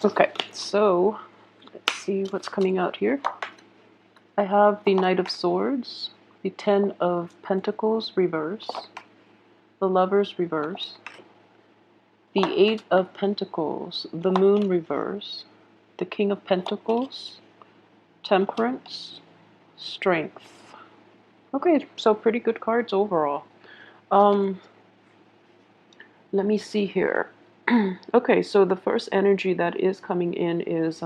Okay, so let's see what's coming out here. I have the Knight of Swords, the Ten of Pentacles reverse, the Lovers reverse, the Eight of Pentacles, the Moon reverse, the King of Pentacles, Temperance, Strength. Okay, so pretty good cards overall. Um, let me see here. Okay, so the first energy that is coming in is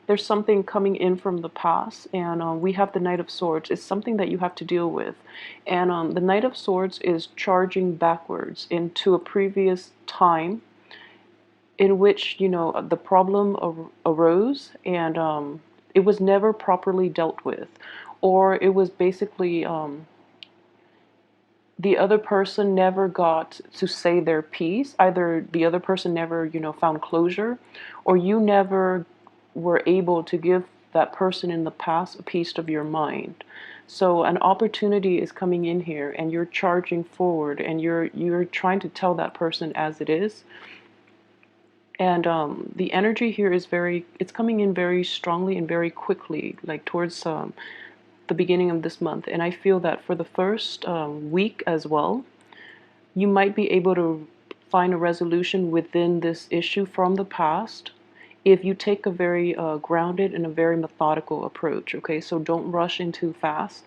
there's something coming in from the past, and we have the Knight of Swords. It's something that you have to deal with, and the Knight of Swords is charging backwards into a previous time in which the problem arose, and it was never properly dealt with, or it was basically the other person never got to say their piece. Either the other person never, found closure, or you never were able to give that person in the past a piece of your mind. So an opportunity is coming in here, and you're charging forward, and you're trying to tell that person as it is. And the energy here is it's coming in very strongly and very quickly, like towards the beginning of this month. And I feel that for the first week as well, you might be able to find a resolution within this issue from the past if you take a very grounded and a very methodical approach. Okay, so don't rush in too fast,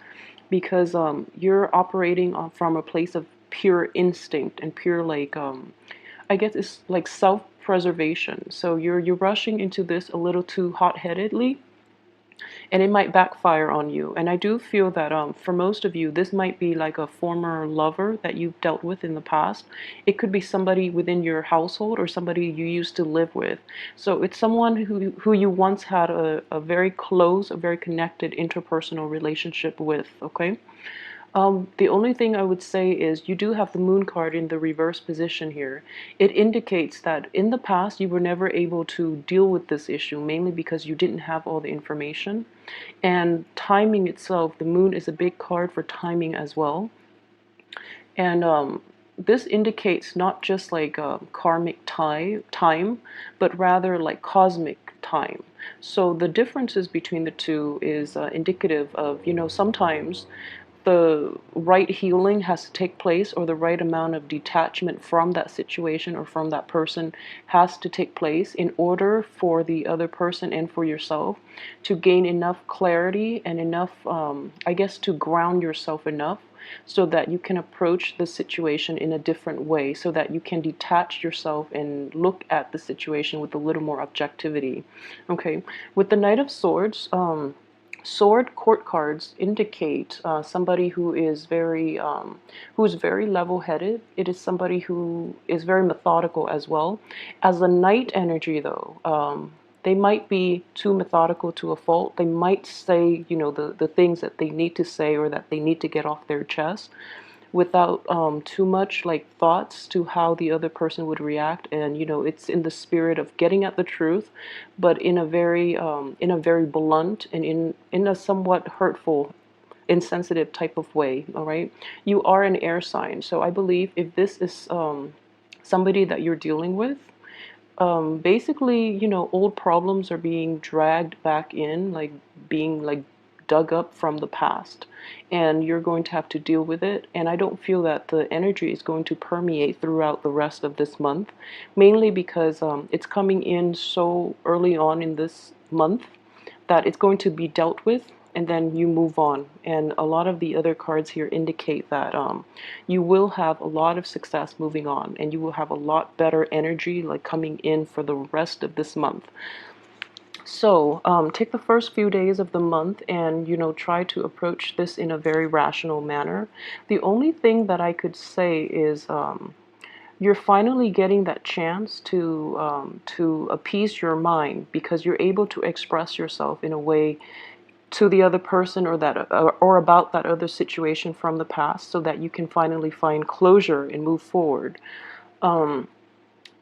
because you're operating from a place of pure instinct and pure, like, I guess it's like self-preservation. So you're rushing into this a little too hot-headedly, and it might backfire on you. And I do feel that for most of you, this might be like a former lover that you've dealt with in the past. It could be somebody within your household or somebody you used to live with. So it's someone who you once had a very close, a very connected interpersonal relationship with, okay? The only thing I would say is you do have the Moon card in the reverse position here. It indicates that in the past you were never able to deal with this issue, mainly because you didn't have all the information. And timing itself, the Moon is a big card for timing as well. And this indicates not just like karmic time, but rather like cosmic time. So the differences between the two is indicative of, sometimes the right healing has to take place, or the right amount of detachment from that situation or from that person has to take place in order for the other person and for yourself to gain enough clarity and enough, I guess, to ground yourself enough so that you can approach the situation in a different way, so that you can detach yourself and look at the situation with a little more objectivity. Okay, with the Knight of Swords, sword court cards indicate somebody who is very level-headed. It is somebody who is very methodical as well. As a knight energy, though, they might be too methodical to a fault. They might say, the things that they need to say or that they need to get off their chest without too much like thoughts to how the other person would react. And it's in the spirit of getting at the truth, but in a very blunt and in a somewhat hurtful, insensitive type of way. All right, you are an air sign, so I believe if this is somebody that you're dealing with, basically, old problems are being dragged back in, like being like dug up from the past, and you're going to have to deal with it. And I don't feel that the energy is going to permeate throughout the rest of this month, mainly because it's coming in so early on in this month that it's going to be dealt with, and then you move on. And a lot of the other cards here indicate that you will have a lot of success moving on, and you will have a lot better energy like coming in for the rest of this month. So take the first few days of the month and try to approach this in a very rational manner. The only thing that I could say is you're finally getting that chance to appease your mind, because you're able to express yourself in a way to the other person, or about that other situation from the past, so that you can finally find closure and move forward.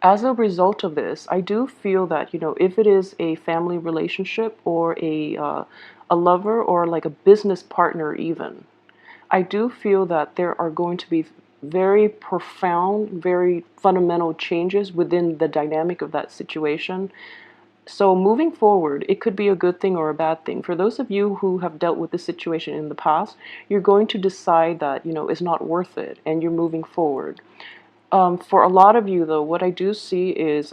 As a result of this, I do feel that if it is a family relationship, or a lover, or like a business partner even, I do feel that there are going to be very profound, very fundamental changes within the dynamic of that situation. So moving forward, it could be a good thing or a bad thing. For those of you who have dealt with this situation in the past, you're going to decide that, it's not worth it and you're moving forward. For a lot of you, though, what I do see is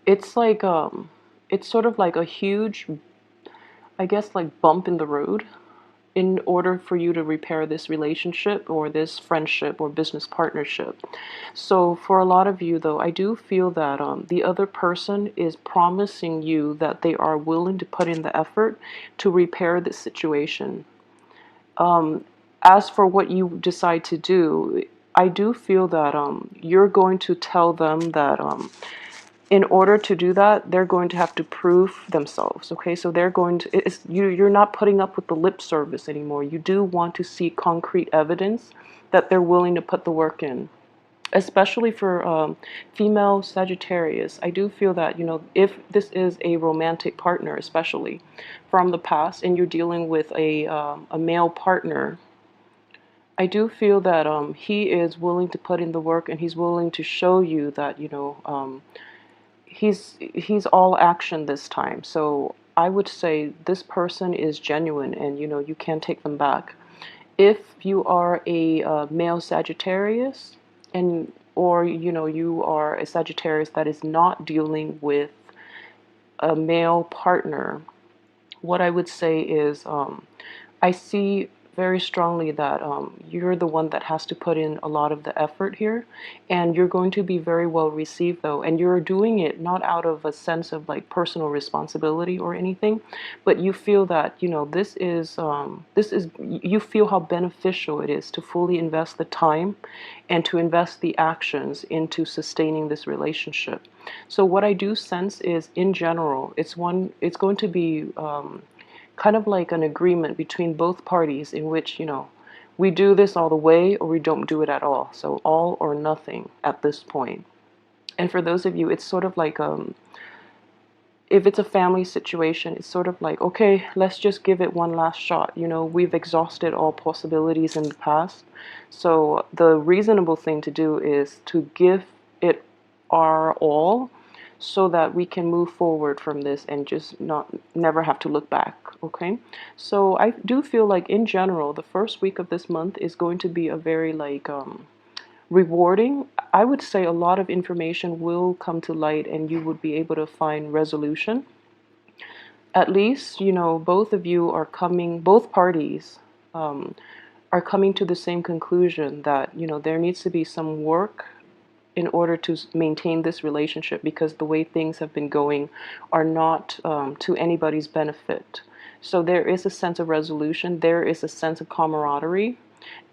it's like, it's sort of like a huge, I guess, like bump in the road in order for you to repair this relationship or this friendship or business partnership. So for a lot of you, though, I do feel that the other person is promising you that they are willing to put in the effort to repair this situation. As for what you decide to do, I do feel that you're going to tell them that in order to do that, they're going to have to prove themselves. Okay, so they're going to, you're not putting up with the lip service anymore. You do want to see concrete evidence that they're willing to put the work in. Especially for female Sagittarius, I do feel that, if this is a romantic partner, especially from the past, and you're dealing with a male partner, I do feel that he is willing to put in the work and he's willing to show you that, he's all action this time. So I would say this person is genuine and you can take them back. If you are a male Sagittarius and or you are a Sagittarius that is not dealing with a male partner, what I would say is I see very strongly that you're the one that has to put in a lot of the effort here, and you're going to be very well received though, and you're doing it not out of a sense of like personal responsibility or anything, but you feel that this is you feel how beneficial it is to fully invest the time and to invest the actions into sustaining this relationship. So what I do sense is, in general, it's going to be kind of like an agreement between both parties in which, we do this all the way or we don't do it at all. So all or nothing at this point. And for those of you, it's sort of like, if it's a family situation, it's sort of like, okay, let's just give it one last shot. We've exhausted all possibilities in the past. So the reasonable thing to do is to give it our all so that we can move forward from this and just never have to look back. Okay, so I do feel like in general the first week of this month is going to be a very like rewarding. I would say a lot of information will come to light and you would be able to find resolution. At least, both of you are coming, both parties are coming to the same conclusion that, there needs to be some work in order to maintain this relationship, because the way things have been going are not to anybody's benefit. So there is a sense of resolution, there is a sense of camaraderie.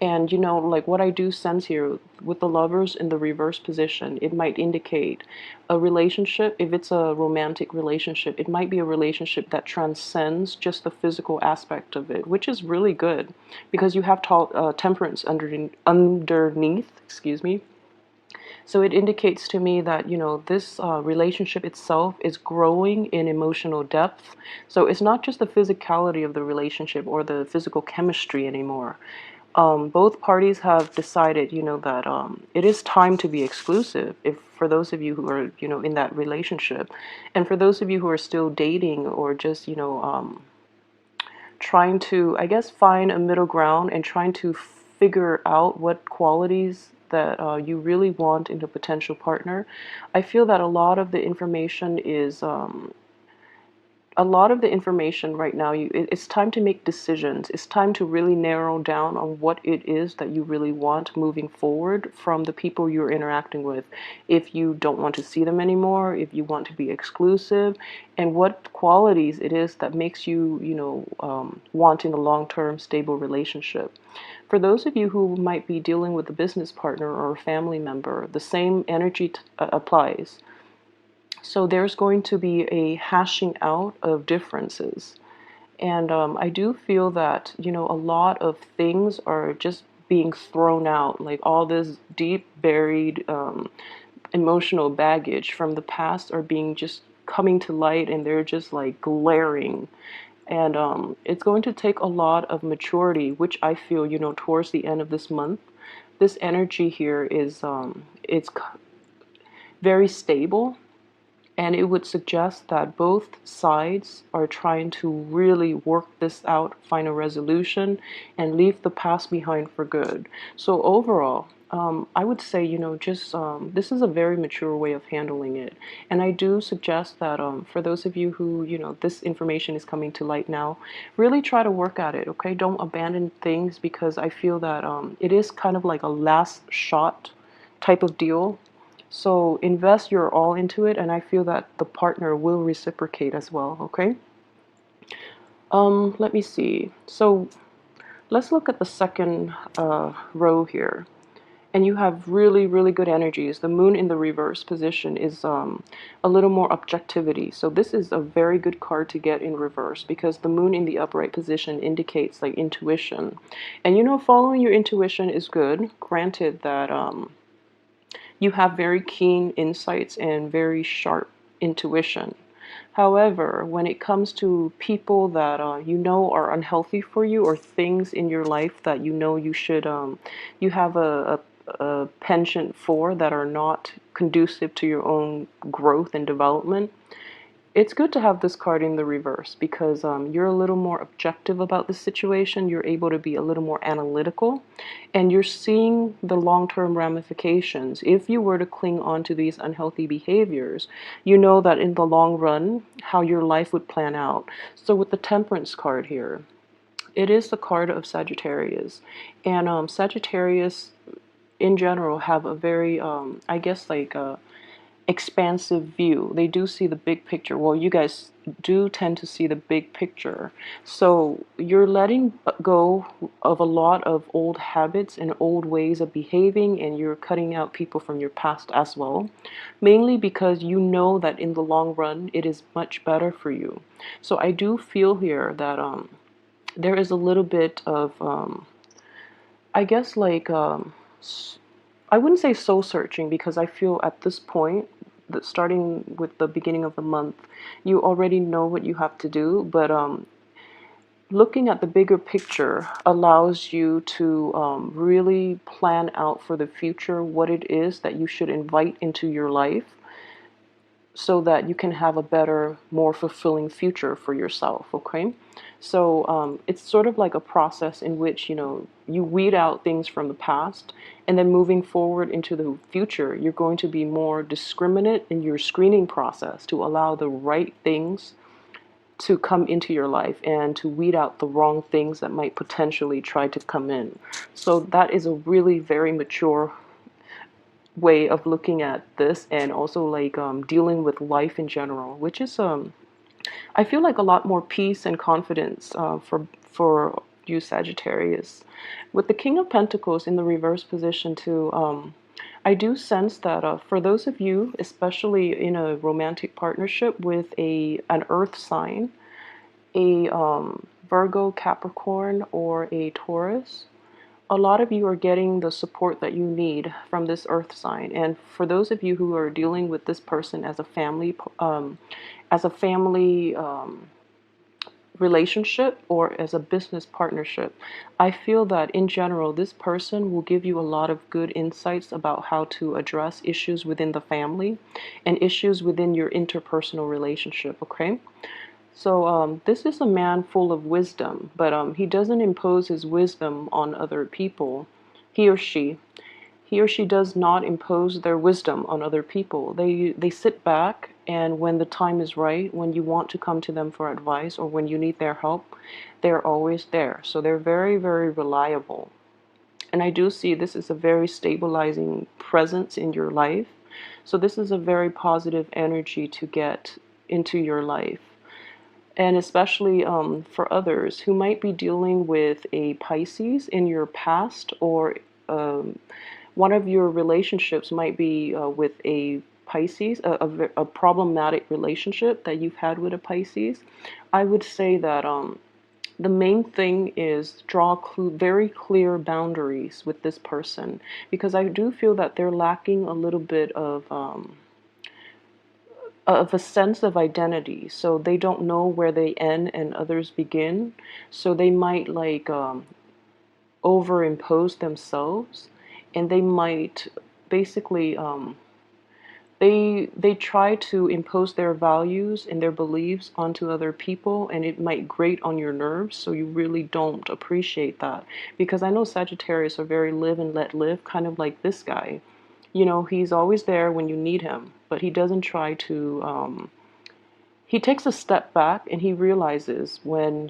And like what I do sense here with the lovers in the reverse position, it might indicate a relationship. If it's a romantic relationship, it might be a relationship that transcends just the physical aspect of it, which is really good because you have temperance underneath, excuse me. So it indicates to me that, this relationship itself is growing in emotional depth. So it's not just the physicality of the relationship or the physical chemistry anymore. Both parties have decided, that it is time to be exclusive. If for those of you who are, in that relationship, and for those of you who are still dating or just, trying to, I guess, find a middle ground and trying to figure out what qualities that you really want in a potential partner, I feel that a lot of the information right now, it's time to make decisions. It's time to really narrow down on what it is that you really want moving forward from the people you're interacting with. If you don't want to see them anymore, if you want to be exclusive, and what qualities it is that makes you, wanting a long-term stable relationship. For those of you who might be dealing with a business partner or a family member, the same energy applies. So there's going to be a hashing out of differences. And I do feel that, a lot of things are just being thrown out, like all this deep buried emotional baggage from the past are being just coming to light, and they're just like glaring. And it's going to take a lot of maturity, which I feel, towards the end of this month. This energy here is it's very stable. And it would suggest that both sides are trying to really work this out, find a resolution, and leave the past behind for good. So overall, I would say, just this is a very mature way of handling it. And I do suggest that for those of you who, this information is coming to light now, really try to work at it, okay? Don't abandon things, because I feel that it is kind of like a last shot type of deal. So invest your all into it, and I feel that the partner will reciprocate as well, okay? Let me see. So let's look at the second row here. And you have really, really good energies. The moon in the reverse position is a little more objectivity. So this is a very good card to get in reverse, because the moon in the upright position indicates like intuition. And following your intuition is good, granted that you have very keen insights and very sharp intuition. However, when it comes to people that are unhealthy for you, or things in your life that you should you have a penchant for, that are not conducive to your own growth and development, it's good to have this card in the reverse, because you're a little more objective about the situation. You're able to be a little more analytical, and you're seeing the long-term ramifications. If you were to cling on to these unhealthy behaviors, you know that in the long run, how your life would plan out. So with the Temperance card here, it is the card of Sagittarius. And Sagittarius, in general, have a very, I guess, like expansive view. They do see the big picture. Well, you guys do tend to see the big picture. So you're letting go of a lot of old habits and old ways of behaving, and you're cutting out people from your past as well, mainly because you know that in the long run it is much better for you. So I do feel here that there is a little bit of I guess like I wouldn't say soul searching, because I feel at this point, that starting with the beginning of the month, you already know what you have to do. But looking at the bigger picture allows you to really plan out for the future what it is that you should invite into your life, so that you can have a better, more fulfilling future for yourself, okay? So it's sort of like a process in which, you weed out things from the past, and then moving forward into the future, you're going to be more discriminate in your screening process to allow the right things to come into your life, and to weed out the wrong things that might potentially try to come in. So that is a really very mature way of looking at this, and also like dealing with life in general, which is I feel like a lot more peace and confidence for you Sagittarius. With the King of Pentacles in the reverse position too, I do sense that for those of you, especially in a romantic partnership with an earth sign, a Virgo, Capricorn, or a Taurus, a lot of you are getting the support that you need from this earth sign. And for those of you who are dealing with this person as a family relationship, or as a business partnership, I feel that in general this person will give you a lot of good insights about how to address issues within the family and issues within your interpersonal relationship, okay? So this is a man full of wisdom, but he doesn't impose his wisdom on other people. He or she, he or she does not impose their wisdom on other people. They sit back, and when the time is right, when you want to come to them for advice, or when you need their help, they're always there. So they're very, very reliable. And I do see this is a very stabilizing presence in your life. So this is a very positive energy to get into your life. And especially for others who might be dealing with a Pisces in your past, or one of your relationships might be with a Pisces, a problematic relationship that you've had with a Pisces. I would say that the main thing is draw very clear boundaries with this person, because I do feel that they're lacking a little bit of a sense of identity. So they don't know where they end and others begin. So they might like overimpose themselves, and they might basically they try to impose their values and their beliefs onto other people, and it might grate on your nerves, so you really don't appreciate that. Because I know Sagittarius are very live and let live, kind of like this guy. He's always there when you need him, but he doesn't try to he takes a step back, and he realizes when,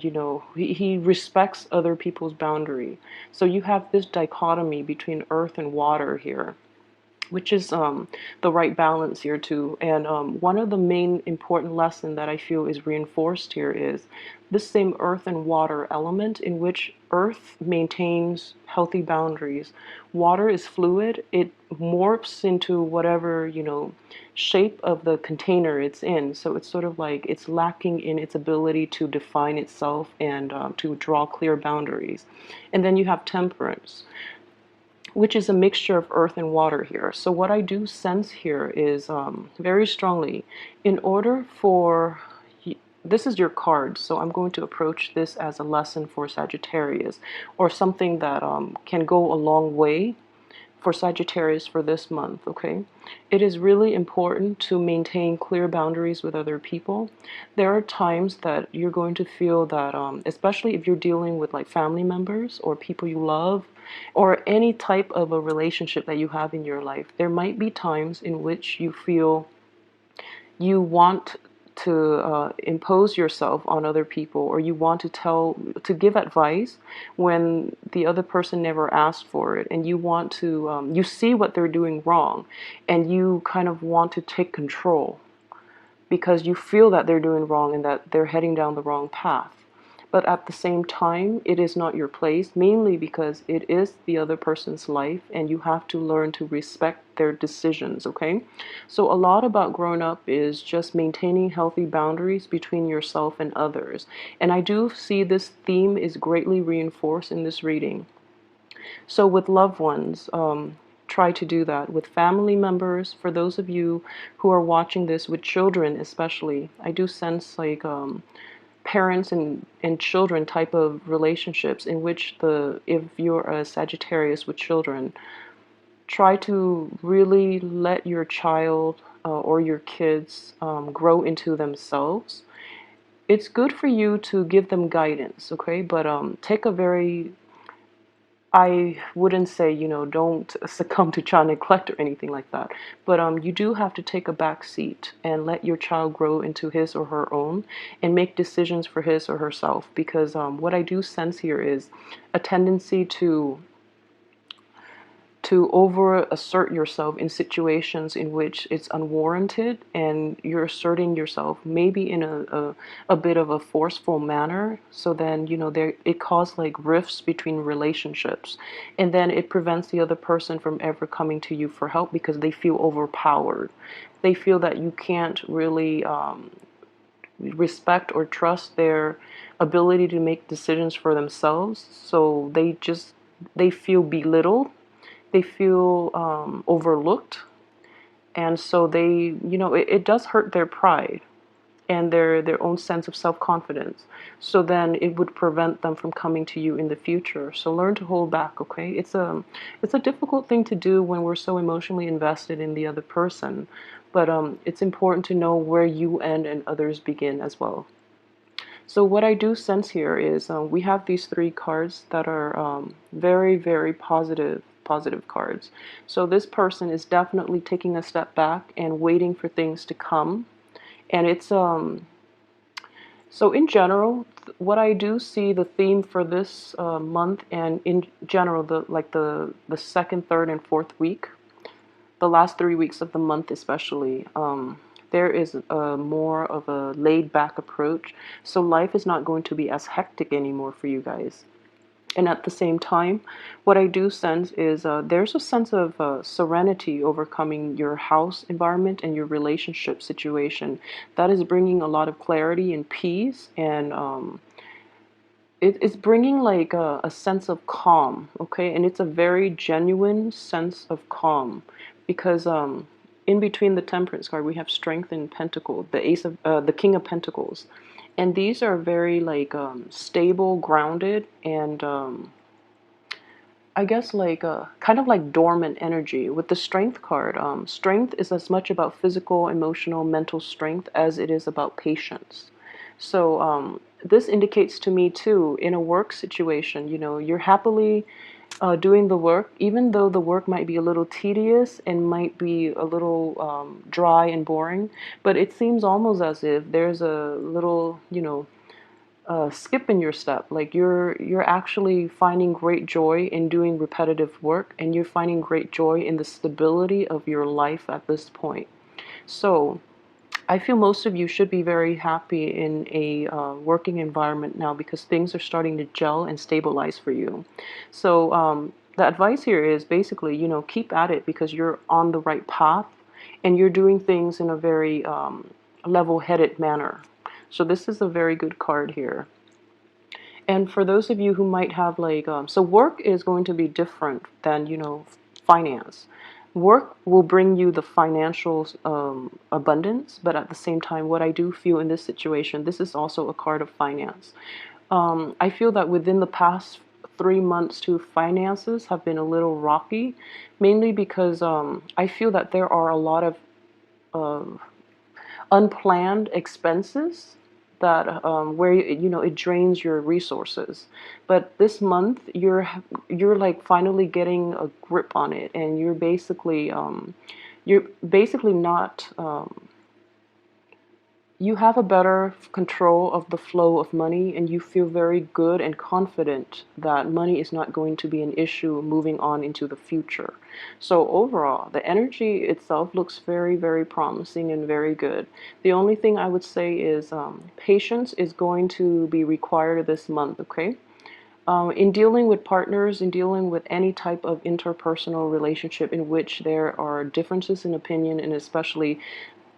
he respects other people's boundary. So you have this dichotomy between earth and water here, which is the right balance here too. And one of the main important lesson that I feel is reinforced here is this same earth and water element, in which earth maintains healthy boundaries. Water is fluid. It morphs into whatever, shape of the container it's in. So it's sort of like it's lacking in its ability to define itself and to draw clear boundaries. And then you have temperance, which is a mixture of earth and water here. So what I do sense here is very strongly, in order for, this is your card, so I'm going to approach this as a lesson for Sagittarius, or something that can go a long way for Sagittarius for this month, okay? It is really important to maintain clear boundaries with other people. There are times that you're going to feel that, especially if you're dealing with like family members or people you love, or any type of a relationship that you have in your life, there might be times in which you feel you want to impose yourself on other people, or you want to give advice when the other person never asked for it, and you want to you see what they're doing wrong, and you kind of want to take control because you feel that they're doing wrong and that they're heading down the wrong path. But at the same time, it is not your place, mainly because it is the other person's life, and you have to learn to respect their decisions, okay? So a lot about growing up is just maintaining healthy boundaries between yourself and others. And I do see this theme is greatly reinforced in this reading. So with loved ones, try to do that. With family members, for those of you who are watching this, with children especially, I do sense like parents and children type of relationships, in which if you're a Sagittarius with children, try to really let your child or your kids grow into themselves. It's good for you to give them guidance, okay? But take a very, I wouldn't say, don't succumb to child neglect or anything like that. But you do have to take a back seat and let your child grow into his or her own and make decisions for his or herself. Because what I do sense here is a tendency to over assert yourself in situations in which it's unwarranted, and you're asserting yourself maybe in a bit of a forceful manner. So then, it causes like rifts between relationships, and then it prevents the other person from ever coming to you for help because they feel overpowered. They feel that you can't really respect or trust their ability to make decisions for themselves. So they feel belittled, they feel overlooked, and so it does hurt their pride and their own sense of self-confidence. So then it would prevent them from coming to you in the future. So learn to hold back, okay? It's a difficult thing to do when we're so emotionally invested in the other person, but it's important to know where you end and others begin as well. So what I do sense here is we have these three cards that are very, very positive cards. So this person is definitely taking a step back and waiting for things to come. And it's so in general, what I do see the theme for this month, and in general, the second, third, and fourth week, the last 3 weeks of the month especially, there is more of a laid back approach. So life is not going to be as hectic anymore for you guys. And at the same time, what I do sense is there's a sense of serenity overcoming your house environment and your relationship situation. That is bringing a lot of clarity and peace, and it's bringing like a sense of calm, okay? And it's a very genuine sense of calm, because in between the Temperance card we have Strength and Pentacle, the King of Pentacles, and these are very like stable, grounded, and I guess like kind of like dormant energy. With the strength card, strength is as much about physical, emotional, mental strength as it is about patience. So this indicates to me too, in a work situation, you know, you're happily doing the work, even though the work might be a little tedious and might be a little dry and boring, but it seems almost as if there's a little, you know, skip in your step. Like you're actually finding great joy in doing repetitive work, and you're finding great joy in the stability of your life at this point. So I feel most of you should be very happy in a working environment now, because things are starting to gel and stabilize for you. So the advice here is basically, you know, keep at it, because you're on the right path and you're doing things in a very level-headed manner. So this is a very good card here. And for those of you who might have like, so work is going to be different than, you know, finance. Work will bring you the financial abundance, but at the same time, what I do feel in this situation, this is also a card of finance. I feel that within the past 3 months too, finances have been a little rocky, mainly because I feel that there are a lot of unplanned expenses that where you know, it drains your resources. But this month you're like finally getting a grip on it, and you're basically not you have a better control of the flow of money, and you feel very good and confident that money is not going to be an issue moving on into the future. So overall, the energy itself looks very, very promising and very good. The only thing I would say is patience is going to be required this month, okay? In dealing with partners, in dealing with any type of interpersonal relationship in which there are differences in opinion, and especially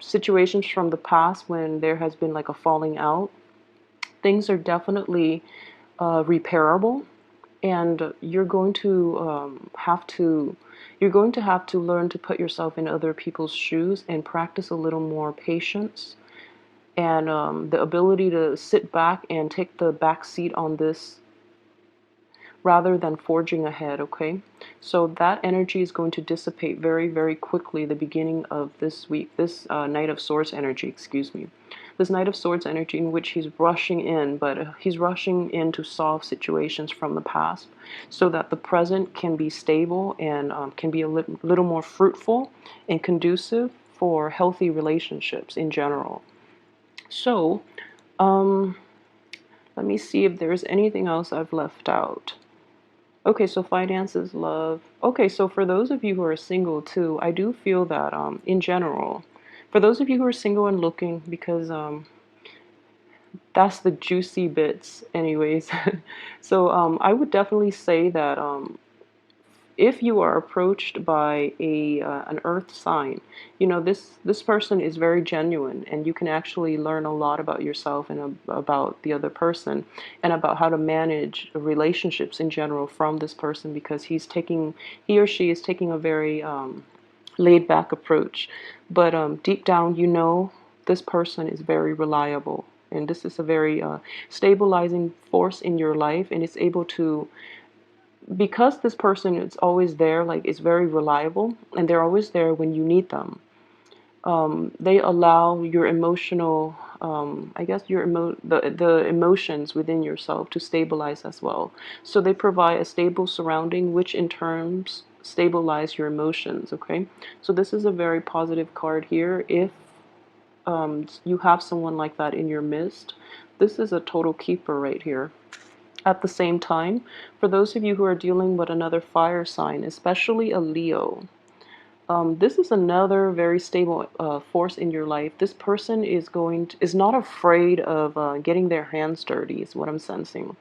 situations from the past when there has been like a falling out, things are definitely repairable, and you're going to have to learn to put yourself in other people's shoes and practice a little more patience, and the ability to sit back and take the back seat on this rather than forging ahead, okay? So that energy is going to dissipate very, very quickly the beginning of this week, this Knight of Swords energy, excuse me. This Knight of Swords energy in which he's rushing in, but he's rushing in to solve situations from the past so that the present can be stable and can be a little more fruitful and conducive for healthy relationships in general. So, let me see if there's anything else I've left out. Okay, so finances, love. Okay, so for those of you who are single too, I do feel that in general, for those of you who are single and looking, because that's the juicy bits anyways. So I would definitely say that if you are approached by a an earth sign, you know, this person is very genuine, and you can actually learn a lot about yourself and about the other person, and about how to manage relationships in general from this person, because he or she is taking a very laid back approach. But deep down, you know, this person is very reliable, and this is a very stabilizing force in your life, and it's able to, because this person is always there, like is very reliable, and they're always there when you need them. They allow your emotional, I guess the emotions within yourself to stabilize as well. So they provide a stable surrounding, which in terms stabilize your emotions. Okay, so this is a very positive card here. If you have someone like that in your midst, this is a total keeper right here. At the same time, for those of you who are dealing with another fire sign, especially a Leo, this is another very stable force in your life. This person is not afraid of getting their hands dirty, is what I'm sensing.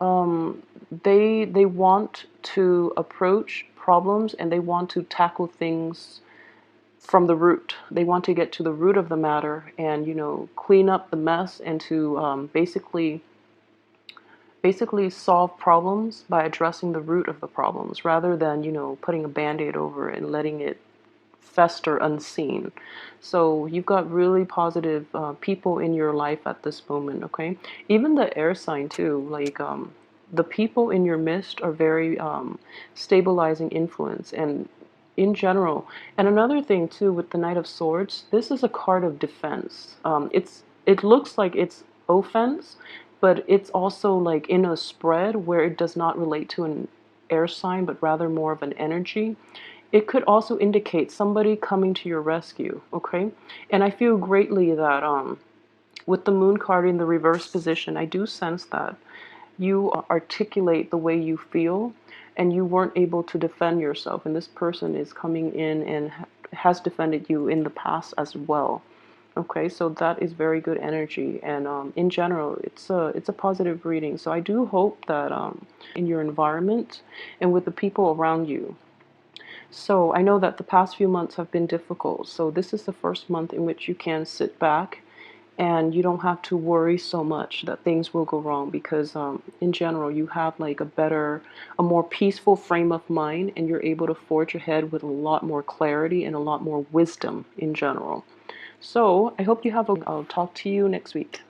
They want to approach problems, and they want to tackle things from the root. They want to get to the root of the matter, and, you know, clean up the mess, and to basically solve problems by addressing the root of the problems, rather than, you know, putting a band-aid over it and letting it fester unseen. So you've got really positive people in your life at this moment, okay? Even the air sign too, like the people in your midst are very stabilizing influence, and in general. And another thing too with the Knight of Swords, this is a card of defense. It looks like it's offense, but it's also like in a spread where it does not relate to an air sign, but rather more of an energy. It could also indicate somebody coming to your rescue, okay? And I feel greatly that with the Moon card in the reverse position, I do sense that you articulate the way you feel and you weren't able to defend yourself, and this person is coming in and has defended you in the past as well. Okay, so that is very good energy, and in general, it's a positive reading. So I do hope that in your environment and with the people around you. So I know that the past few months have been difficult. So this is the first month in which you can sit back and you don't have to worry so much that things will go wrong, because in general you have like a more peaceful frame of mind, and you're able to forge ahead with a lot more clarity and a lot more wisdom in general. So I hope you have a, I'll talk to you next week.